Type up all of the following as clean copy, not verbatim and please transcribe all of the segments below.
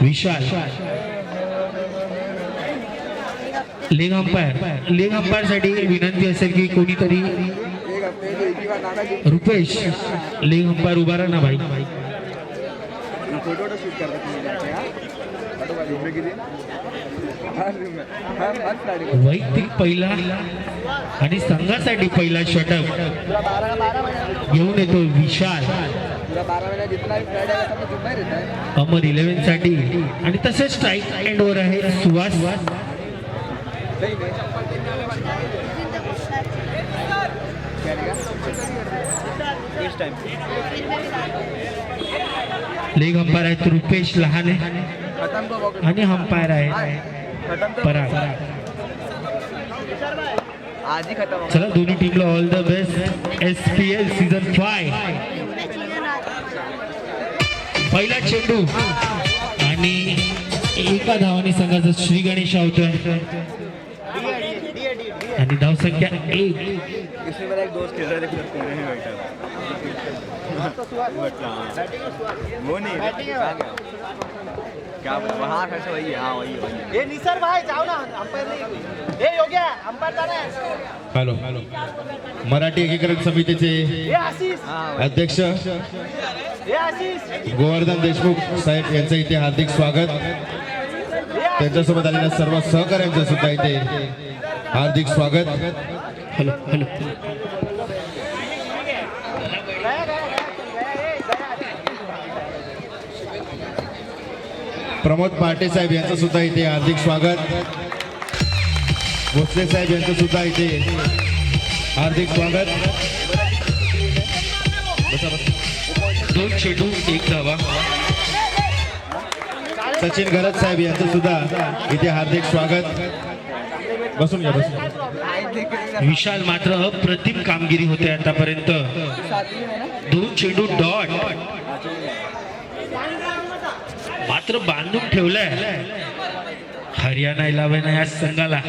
विशाल leg umpire साठी विनंती असेल की कोणीतरी रुपेश लेग अंपायर उभा राहा ना भाई. वैयक्तिक पहिला आणि संघासाठी पहिला षटक घेऊन येतो विशाल अमर 11 साठी. आणि तसेच स्ट्राईक एंडवर आहे सुहास. लेग अंपायर आहेत रुपेश लहाने आणि अंपायर आहे पराग. चला दोन्ही टीमला all the best. SPL season 5 पहिला चेंडू आणि एका धावाने संघाचा श्री गणेश आवतोय आणि धावसंख्या 1. क्या वहाँ कैसे वही हाँ वही ये निसर भाई जाओ ना अंपायर नहीं ये हो गया अंपायर जाना है. हॅलो मराठी एकीकरण समितीचे अध्यक्ष गोवर्धन देशमुख साहेब यांचं इथे हार्दिक स्वागत. त्यांच्यासोबत आलेल्या सर्व सहकाऱ्यांचं सुद्धा इथे हार्दिक स्वागत. हॅलो प्रमोद पाटे साहेब यांचं सुद्धा इथे हार्दिक स्वागत. भोसले साहेब यांचं सुद्धा इथे हार्दिक स्वागत. 2 चेंडू 1 धावा. सचिन गरज साहेब यांचं सुद्धा इथे हार्दिक स्वागत. बसून घ्या बसून. विशाल मात्र अप्रतिम कामगिरी होते आतापर्यंत. 2 चेंडू डॉट मात्र बांधून ठेवलंय हरियाणा 11 या संघाला.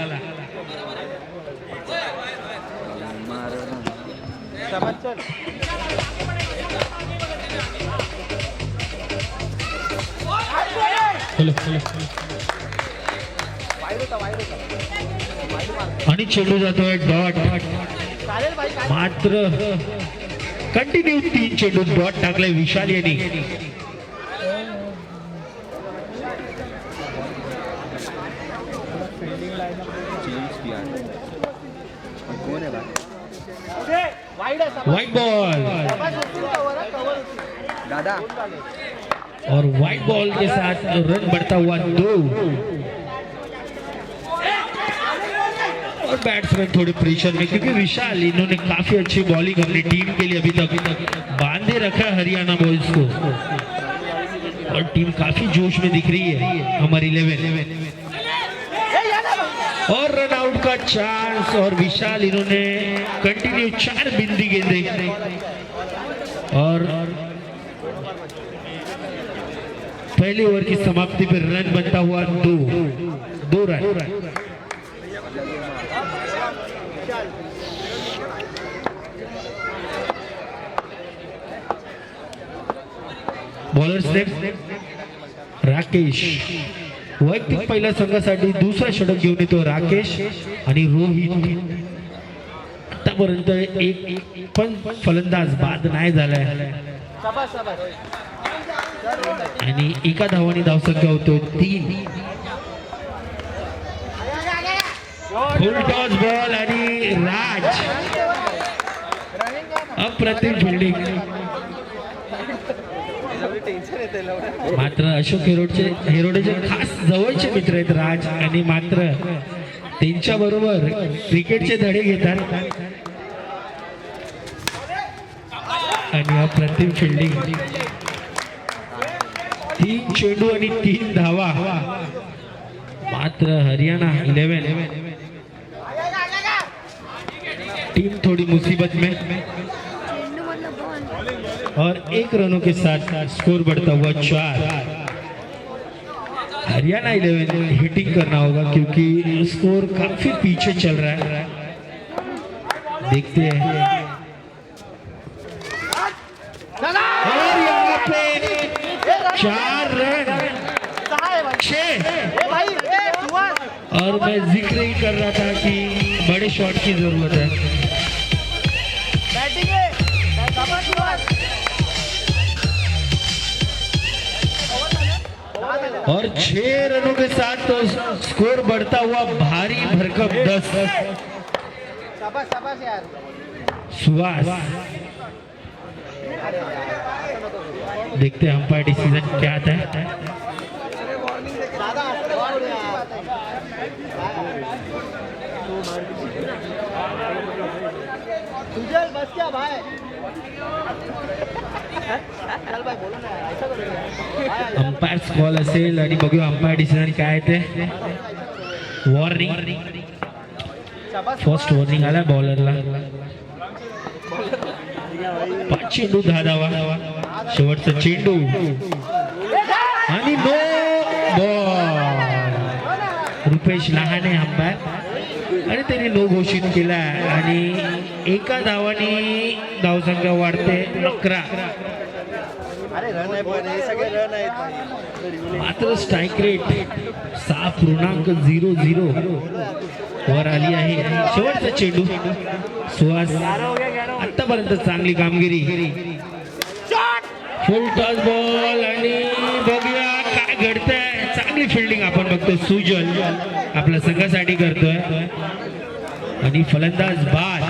आणि चेंडू जातोय डॉट. मात्र कंटिन्यू 3 चेंडू डॉट टाकले विशाल यांनी. व्हाइट बॉल दादा और व्हाइट बॉल के साथ रन बढ़ता हुआ 2. और बैट्समैन थोड़े प्रेशर में क्योंकि विशाल इन्होंने काफी अच्छी बॉलिंग अपनी टीम के लिए अभी तक बांधे रखा है हरियाणा बॉयज को. और टीम काफी जोश में दिख रही है हमारी 11. और रन आउट का चांस और विशाल इन्होंने कंटिन्यू 4 बिंदी गेंदे और पहली ओवर की समाप्ति पर रन बनता हुआ 2 रन. Bowlers next Rakesh. वैयक्तिक पहिल्या संघासाठी दुसरा षटक घेऊन येतो राकेश आणि रोहित. आतापर्यंत एक पण फलंदाज बाद नाही झालाय आणि एका धावाने धावसंख्या होतो 3. फुल टॉस बॉल आणि राज अप्रतिम फिल्डिंग. मात्र अशोक हेरोडेचे खास जवळचे मित्र आहेत राज आणि मात्र त्यांच्या बरोबर क्रिकेटचे धडे घेतात आणि अप्रतिम फिल्डिंग. 3 चेंडू आणि 3 धावा. मात्र हरियाणा 11 टीम थोड़ी मुसीबत में और 1 रनों के साथ स्कोर बढ़ता हुआ 4. हरियाणा 11 हिटिंग करना होगा क्योंकि स्कोर काफी पीछे चल रहा है. देखते हैं और यहाँ पे 4 रन मैं जिक्र ही कर रहा था कि बड़े शॉट की जरूरत है। बैटिंग है और 6 रनों के साथ तो स्कोर बढ़ता हुआ भारी भरकम 10। शाबाश शाबाश यार। सुहास, देखते हैं अंपायर डिसीजन क्या आता है। सुजल बस क्या भाई? चल भाई बोलो ना, ऐसा करो। अंपायर कॉल असेल आणि बघूया अंपायर डिसिजन काय ते। वॉर्निंग, फर्स्ट वॉर्निंग आला बॉलरला। 5 चेंडू 10 धावा, शेवटचा चेंडू आणि no ball. Rupesh Lahane umpire आणि त्यांनी नो घोषित केला आणि एका धावाने धावसंख्या वाढते 11। अरे रन आहे पण हे सगळे रन आहेत। मात्र स्ट्राइक रेट 6.00 वर आली आहे। शेवटचा चेंडू सुहास, आतापर्यंत चांगली कामगिरी। फुल टॉस बॉल आणि बघूया काय घडतंय। चांगली फिल्डिंग आपण बघतो सुजल आपल्या संघासाठी करतोय आणि फलंदाज बाद।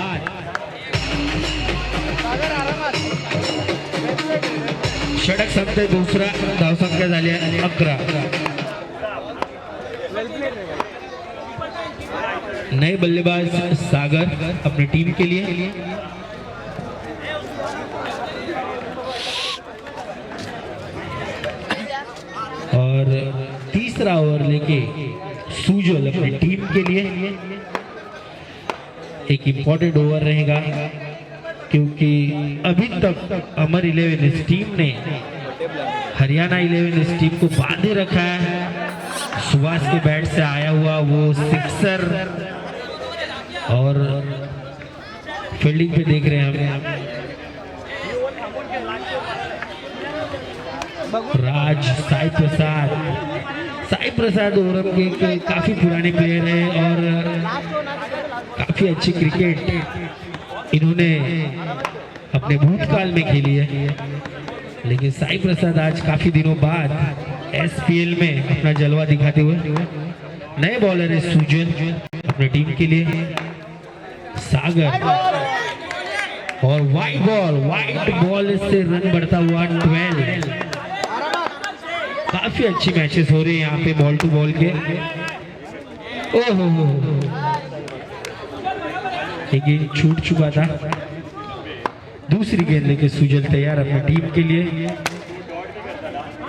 षटक संपते, दुसरा धावसंख्या झाली आहे 11। नए बल्लेबाज सागर अपनी टीम के लिए। और तीसरा ओवर लेके सुजल अपनी टीम के लिए। एक इम्पोर्टेंट ओवर रहेगा क्योंकि अभी तक अमर 11 इस टीम ने हरियाणा 11 इस टीम को बांधे रखा है। सुभाष के बैट से आया हुआ वो सिक्सर और फील्डिंग पे देख रहे हैं हम राज साई प्रसाद ओरम के काफी पुराने प्लेयर हैं और काफी अच्छी क्रिकेट इन्होंने अपने भूतकाल में खेली है। लेकिन साई प्रसाद आज काफी दिनों बाद एसपीएल में अपना जलवा दिखाते हुए। नए बॉलर है सुजल अपनी टीम के लिए। सागर और वाइट बॉल से रन बढ़ता हुआ 12। काफी अच्छी मैचेस हो रहे हैं यहाँ पे बॉल टू बॉल के। ओहो, एक गेंद छूट चुका था। दूसरी गेंद लेके सुजल तैयार अपनी टीम के लिए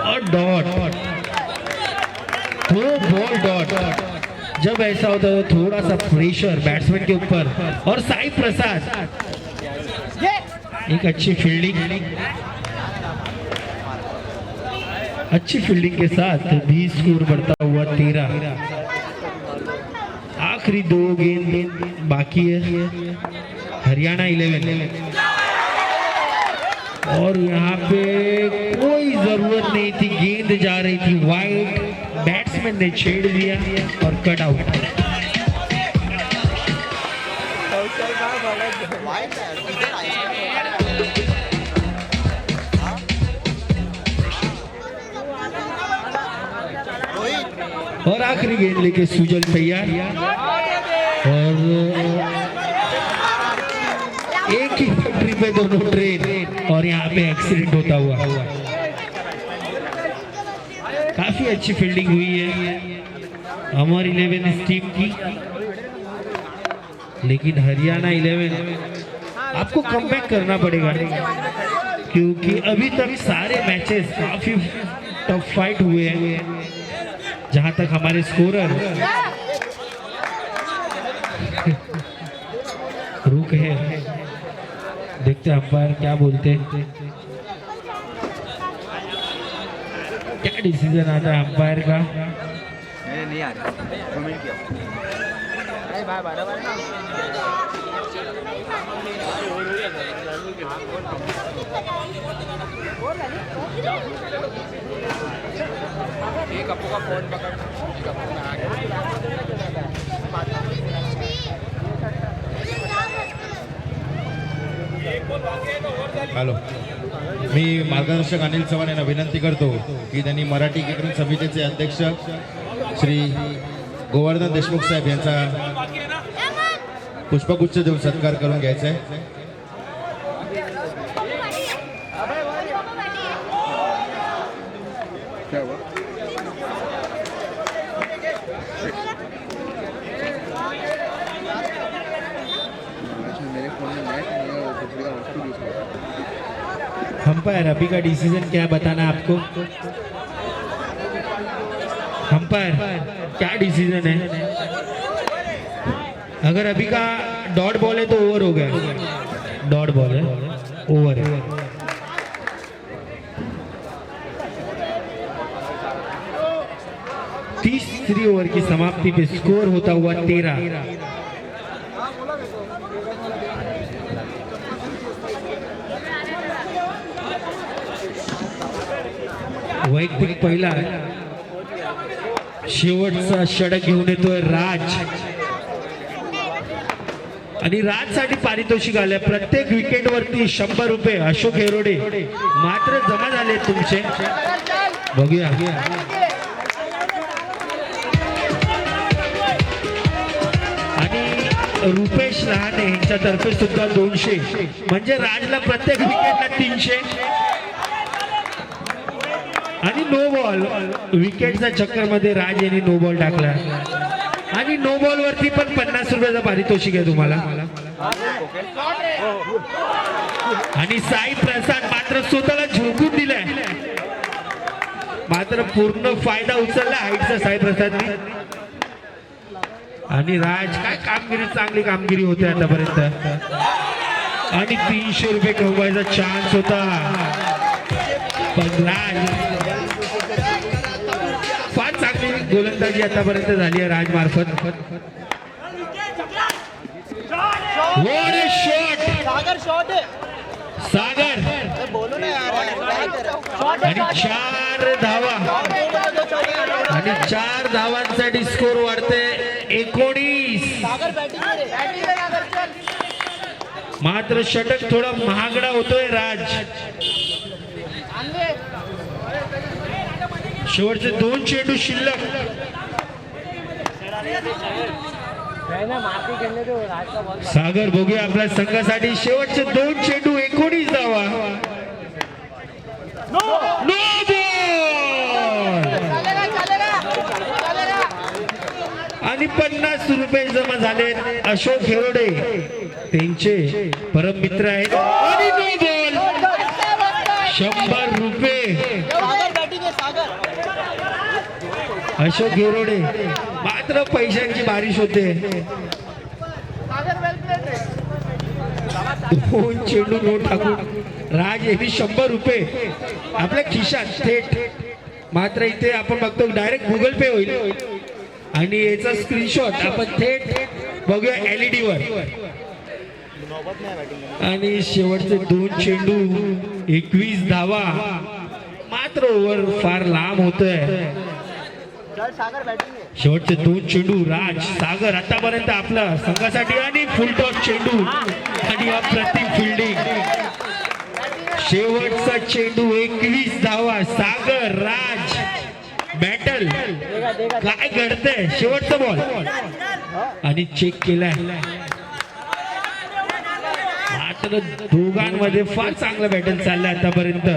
और डॉट, 2 बॉल डॉट। जब ऐसा होता है तो थोड़ा सा प्रेशर बैट्समैन के ऊपर। और साई प्रसाद एक अच्छी फील्डिंग के साथ भी स्कोर बढ़ता हुआ 13। आखिरी 2 गेंद बाकी है हरियाणा 11। और यहाँ पे कोई जरूरत नहीं थी, गेंद जा रही थी वाइड, बैट्समैन ने छेड़ दिया और कट आउट। और आखिरी गेंद लेके सुजल तैयार और एक ही फैक्ट्री पे दोनों ट्रेन और यहाँ पे एक्सीडेंट होता हुआ। काफी अच्छी फील्डिंग हुई है अमर 11 इस टीम की। लेकिन हरियाणा 11 आपको कमबैक करना पड़ेगा क्योंकि अभी तक सारे मैचेस काफी टफ फाइट हुए हैं। जहां तक हमारे स्कोरर रुक है, देखते हैं अंपायर क्या बोलते हैं, क्या डिसीजन आता है अंपायर का। नहीं आ रहा कमेंट किया अरे भाई बराबर है ना। एक अपू का फोन पकड़, एक अपू का आ गया। हॅलो, मी मार्गदर्शक अनिल चव्हाण यांना विनंती करतो की त्यांनी मराठी क्रिकेट समितीचे अध्यक्ष श्री गोवर्धन देशमुख साहेब यांचा पुष्पगुच्छ देऊन सत्कार करून घ्यायचा आहे. अंपायर अभी का डिसीजन क्या बताना आपको? अंपायर क्या डिसीजन है? अगर अभी का डॉट बॉल है तो ओवर हो गया. डॉट बॉल है, ओवर है. तीसरी ओवर की समाप्ति पे स्कोर होता हुआ 13. वैयक्तिक पहिला शेवटचा षटक घेऊन येतोय राज. आणि राज साठी पारितोषिक आले प्रत्येक विकेट वरती 100 रुपये. अशोक हेरोडे मात्र जमा झाले तुमचे. बघूया आणि रुपेश लहाने यांच्यातर्फे सुद्धा 200 म्हणजे राजला प्रत्येक विकेटला 300 आणि नो बॉल. विकेटच्या चक्कर मध्ये राज यांनी नो बॉल टाकला आणि नो बॉल वरती पण 50 रुपयाचा पारितोषिक आहे तुम्हाला. आणि साई प्रसाद मात्र स्वतःला झोकून दिलाय. मात्र पूर्ण फायदा उचलला हाईटचा साई प्रसादने. आणि राज काय कामगिरी, चांगली कामगिरी होते आतापर्यंत. आणि 300 रुपये कमवायचा चान्स होता पण राज फार चांगली गोलंदाजी आतापर्यंत झाली आहे राज मार्फत. सागर बोलू ना यार. आणि 4 धावा आणि 4 धावांसाठी स्कोर वाढते 19. मात्र षटक थोडा महागडा होतोय राज. शेवटचे 2 चेंडू शिल्लक. सागर बघूया आपल्या संघासाठी शेवटचे 2 चेंडू 19 धावा. No ball. आणि 50 रुपये जमा झाले. अशोक हेरोडे त्यांचे परम मित्र आहेत. आणि नो बॉल 100 रुपये. अशोक हेरोडे मात्र पैशांची बारिश होते. 2 चेंडू नो टाकून राज यांनी 100 रुपये आपल्या खिशात थेट. मात्र इथे आपण बघतो डायरेक्ट गुगल पे होईल आणि याचा स्क्रीनशॉट आपण थेट बघूया LED वर. आणि शेवटचे 2 चेंडू 21 धावा. मात्र ओव्हर फार लांब होतोय. शेवटचे 2 चेंडू राज सागर आतापर्यंत आपला संघासाठी आणि फुलटॉस चेंडू आणि अप्रतिम फिल्डिंग. शेवटचा चेंडू 21 धावा. सागर राज बॅटल. काय घडतंय? शेवटचा बॉल आणि चेक केलाय. मात्र दोघांमध्ये फार चांगला बॅटल चाललाय आतापर्यंत.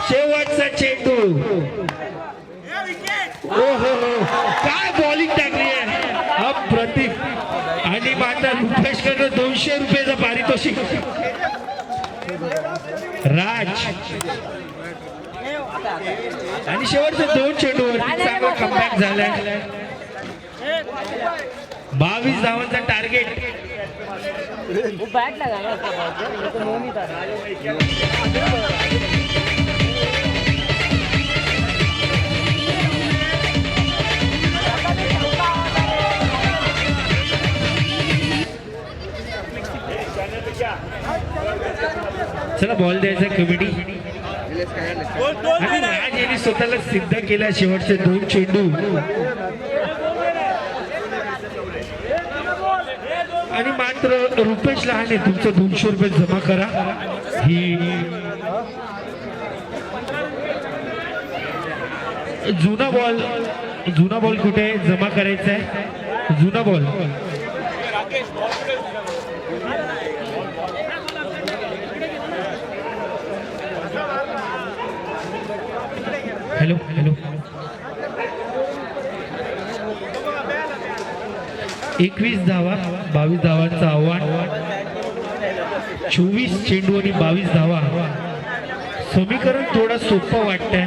शेवटचा चेंडू. ओहो काय बॉलिंग टाकली आहे अप्रतिम. आणि मात्र रुपेश कडे 200 रुपयाचा पारितोषिक. राज आणि शेवटचे 2 चेंडूवर चांगला कमबॅक झालाय. 22 धावांचा टार्गेट. चला बॉल द्यायचा कमिटी. आणि राज यांनी स्वतःला सिद्ध केला. शेवटचे 2 चेंडू आणि मात्र रुपेश लहाने तुमचं 200 रुपये जमा करा. ही जुना बॉल कुठे आहे? जमा करायचा आहे जुना बॉल. हॅलो 21 धावा 22 धावांचं आव्हान. 24 चेंडू आणि 22 धावा. समीकरण थोडं सोपं वाटतंय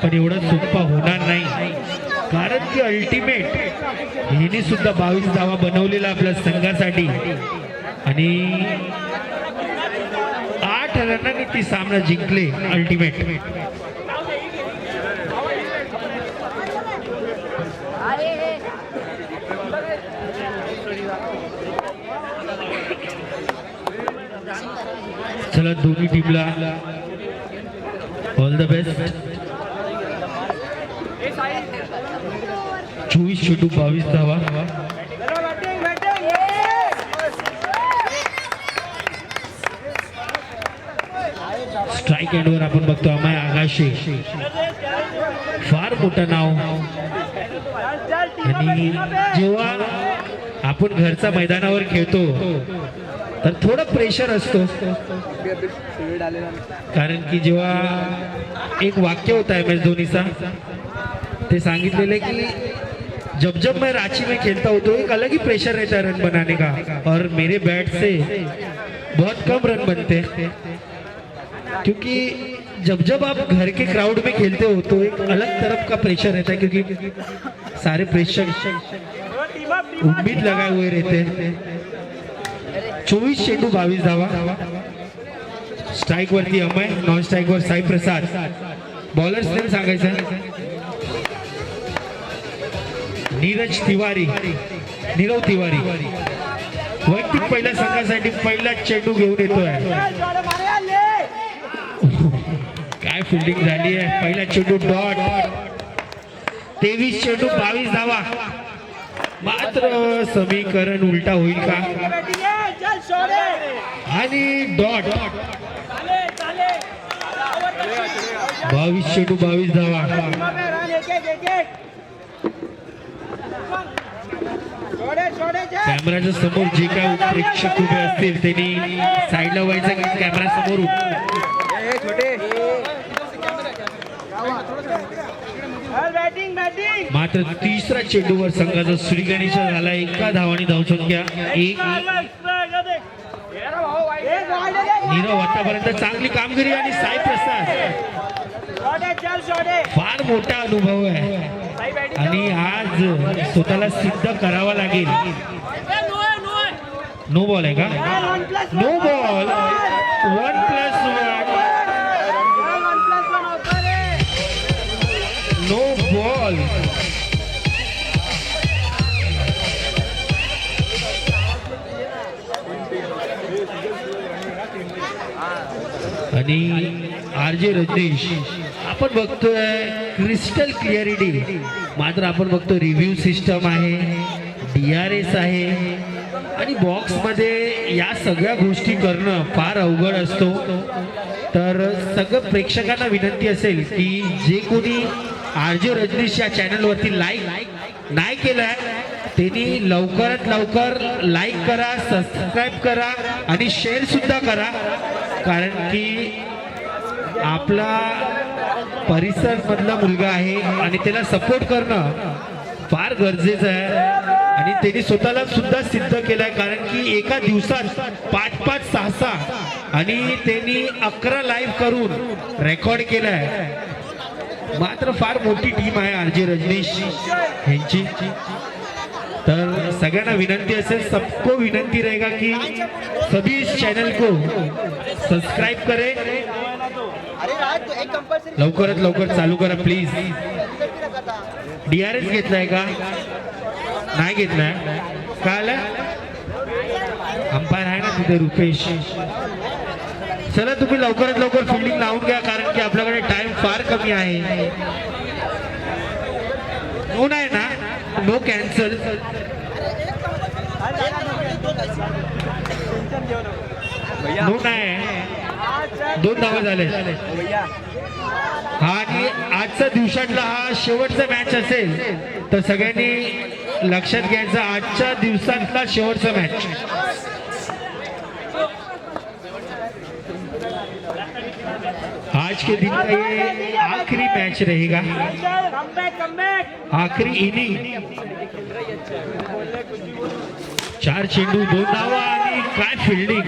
पण एवढं सोपं होणार नाही, कारण की अल्टिमेट हिने सुद्धा 22 धावा बनवलेला आपल्या संघासाठी आणि 8 रनांनी ती सामना जिंकले. अल्टिमेट चला दोन्ही टीमला ऑल द बेस्ट. 24 चेंडू 22 धावा. स्ट्राईक एंडवर आपण बघतो अमय आगाशे, फार मोठं नाव. आणि जेव्हा आपण घरचा मैदानावर खेळतो तर थोडं प्रेशर असतो, कारण की जेव्हा एक वाक्य होता है MS धोनीचा, ते सांगितलेलं की जब मैं रांची में खेलता हूँ तो एक अलग ही प्रेशर रहता है रन बनाने का, और मेरे बैट से बहुत कम रन बनते हैं, क्योंकि जब आप घर के क्राउड में खेलते हो तो एक अलग तरफ का प्रेशर रहता है, क्योंकि सारे प्रेशर उम्मीद लगाए हुए रहते हैं. 24 चेंडू 22 धावा. स्ट्राईक वरती अमय, नॉन स्ट्राईक वर साई प्रसाद. बॉलर्स नेम सांगायचं नीरव तिवारी. वैयक्तिक पहिल्या संघासाठी पहिला चेंडू घेऊन येतोय. काय फिल्डिंग झाली आहे. पहिला चेंडू डॉट. 23 चेंडू 22 धावा. मात्र समीकरण उलटा होईल का, आणि डॉट. 22 चेंडू 22 धावा. कॅमेराच्या समोर जे काय प्रेक्षक उभे असतील त्यांनी साईडला व्हायचं, कॅमेरा समोर. मात्र तिसरा चेंडूवर संघाचा श्रीगणेशा झाला. एका धावानी धावसंख्या 1. नीरव आतापर्यंत चांगली कामगिरी, आणि साई प्रसाद फार मोठा अनुभव आहे आणि आज स्वतःला सिद्ध करावा लागेल. नो बॉल आहे का? No ball. 1+1. No ball. आणि RJ रजनीश आपण बघतोय क्रिस्टल क्लिअरिटी, मात्र आपण बघतो रिव्ह्यू सिस्टम आहे, DRS आहे, आणि बॉक्समध्ये या सगळ्या गोष्टी करणं फार अवघड असतो. तर सगळं प्रेक्षकांना विनंती असेल की जे कोणी RJ रजनीश या चॅनलवरती लाईक नाही केलंय त्यांनी लवकरात लवकर लाईक करा, सबस्क्राईब करा आणि शेअर सुद्धा करा, कारण की आपला परिसर मधला मुलगा आहे आणि त्याला सपोर्ट करणं फार गरजेचं आहे. आणि त्यांनी स्वतःला सुद्धा सिद्ध केलंय, कारण की एका दिवसात 5-5, 6-6 आणि त्यांनी 11 लाईव्ह करून रेकॉर्ड केलाय. मात्र फार मोठी टीम आहे RJ रजनीश यांची. तर सगळ्यांना विनंती असेल, सबको विनंती रहेगा कि सभी इस चैनल को सब्सक्राइब करें. लवकरात लवकर चालू करा प्लीज. DRS घेतलाय का? नाही घेतलाय. काय अंपायर आहे ना तिथे रुपेश. चला तुम्ही लवकरात लवकर फिल्डिंग लावून घ्या, कारण की आपल्याकडे टाइम फार कमी आहे. नो नाही ना, नो कॅन्सल. भैया 2 आहे, 2 धावा झाले. भैया हा आणि आजचा दिवसातला हा शेवटचा मॅच असेल तर सगळ्यांनी लक्षात घ्यायचं, आजच्या दिवसातला शेवटचा मॅच. आज के दिन का ये आखिरी मैच रहेगा, आखरी इनिंग. 4 चेंडू 2 धावा आणि काय फिल्डिंग.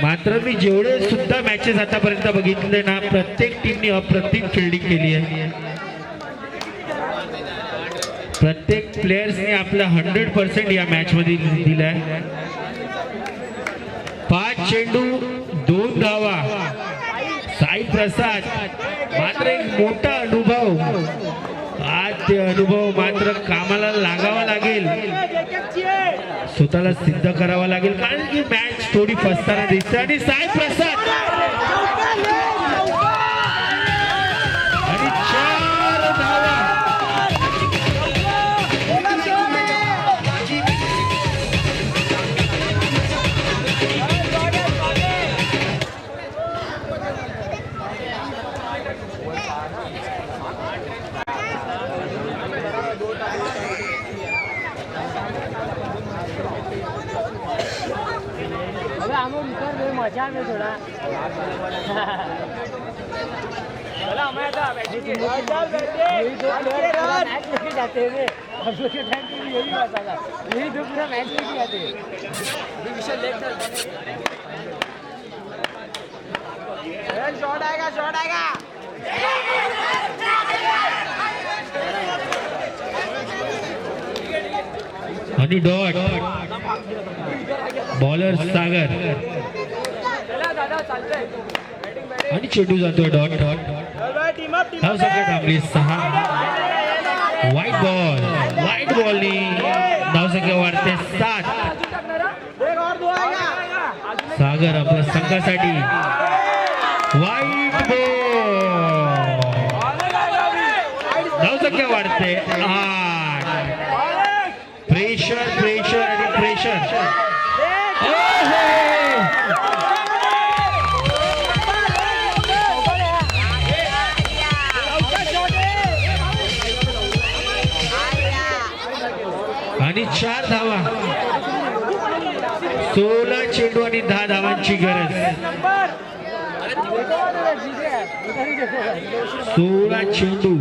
मात्र मी जेवढे सुद्धा मॅचेस आतापर्यंत बघितले ना, प्रत्येक टीमने अप्रतिम फिल्डिंग केली आहे. प्रत्येक प्लेयर्सने आपला 100% या मॅच मध्ये दिलाय. 5 चेंडू 2 धावा. साई प्रसाद मात्र एक मोठा अनुभव. आज ते अनुभव मात्र कामाला लागावा लागेल, स्वतःला सिद्ध करावा लागेल, कारण की मॅच थोडी फसताना दिसते. आणि साई प्रसाद आणि 4 धावा. मजा में थोड़ा मैच लेके जाते हैं, हम लोग के टाइम पे भी यही बात था, यही 2 पूरा मैच लेके जाते हैं. शॉट आएगा, शॉट आएगा. आणि डॉट. बॉलर सागर आणि चेंडू जातोय डॉट. धाव संख्या थांबली 6. वाईट बॉलनी धाव संख्या वाढते 7. सागर आपल्या संघासाठी वाईट बॉल. धाव संख्या वाढते 8. प्रेशर आणि प्रेशर. आणि 4 धावा. 16 चेंडू आणि 10 धावांची गरज. 16 चेंडू.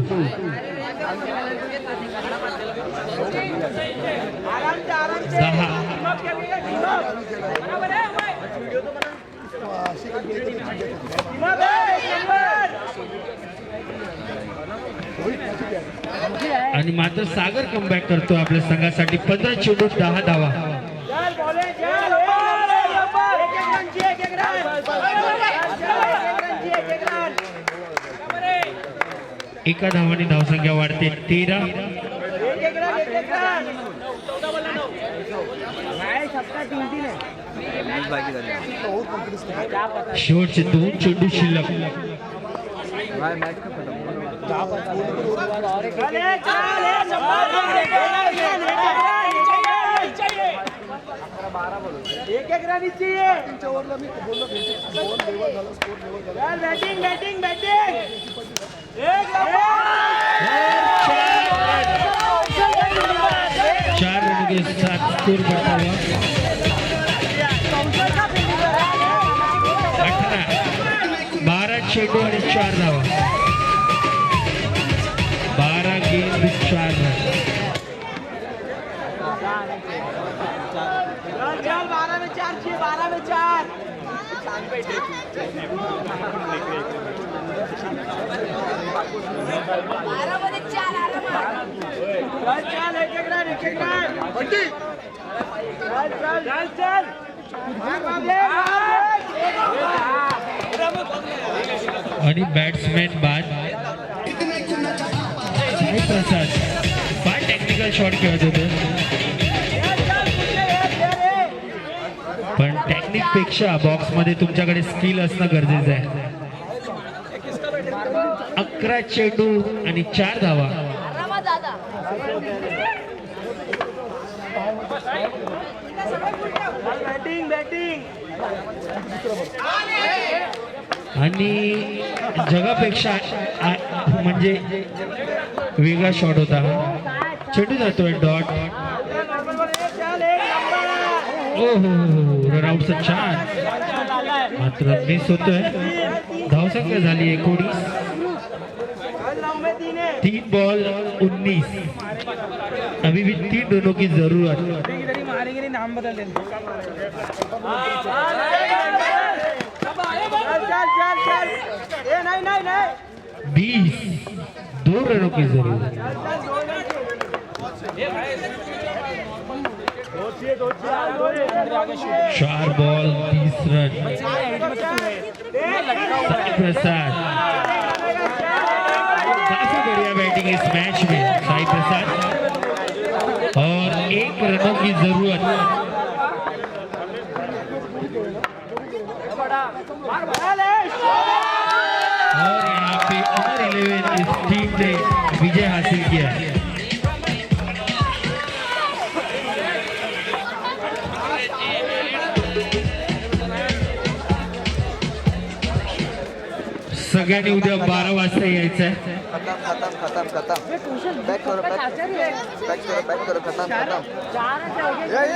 आणि मात्र सागर कमबॅक करतो आपल्या संघासाठी. 15 चेंडू 10 धावा. एका धावाने धावसंख्या वाढते 13. शेवटचे 2 चेंडू शिल्लक. एक रन चाहिए. Batting batting batting. 4 रनों के साथ स्कोर बढ़ता हुआ 18. 12 चेंडू आणि 4 धावा. 12 गेंद 4 रन. 12 में 4 चाहिए. 12 में 4. 12 मध्ये 4 चल एक रन बंटी. चल चल चल. आणि बॅट्समॅन बाद. साई प्रसाद फार टेक्निकल शॉट खेळत होते, पण टेक्निक पेक्षा बॉक्स मध्ये तुमच्याकडे स्किल असणं गरजेचं आहे. 11 चेंडू आणि 4 धावा. आणि जगापेक्षा म्हणजे वेगळा शॉट होता हा. चेंडू जातोय डॉट. ओ हो रन आउटचा छान मात्र मिस होतोय. धावसंख्या झाली 19. 3 बॉल 19. अभी भी 3 रनों की जरूरत. नाम बदल नहीं 20. 2 रनों की जरूरत. 4 बॉल 30 रन. साई प्रसाद काफी बढ़िया बैटिंग इस मैच में साई प्रसाद और 1 रनों की जरूरत. और यहाँ पे अमर 11 इस टीम ने विजय हासिल किया है. सगळ्यांनी उद्या 12 वाजता यायचं आहे. खत्म बैक करो खत्म खत्म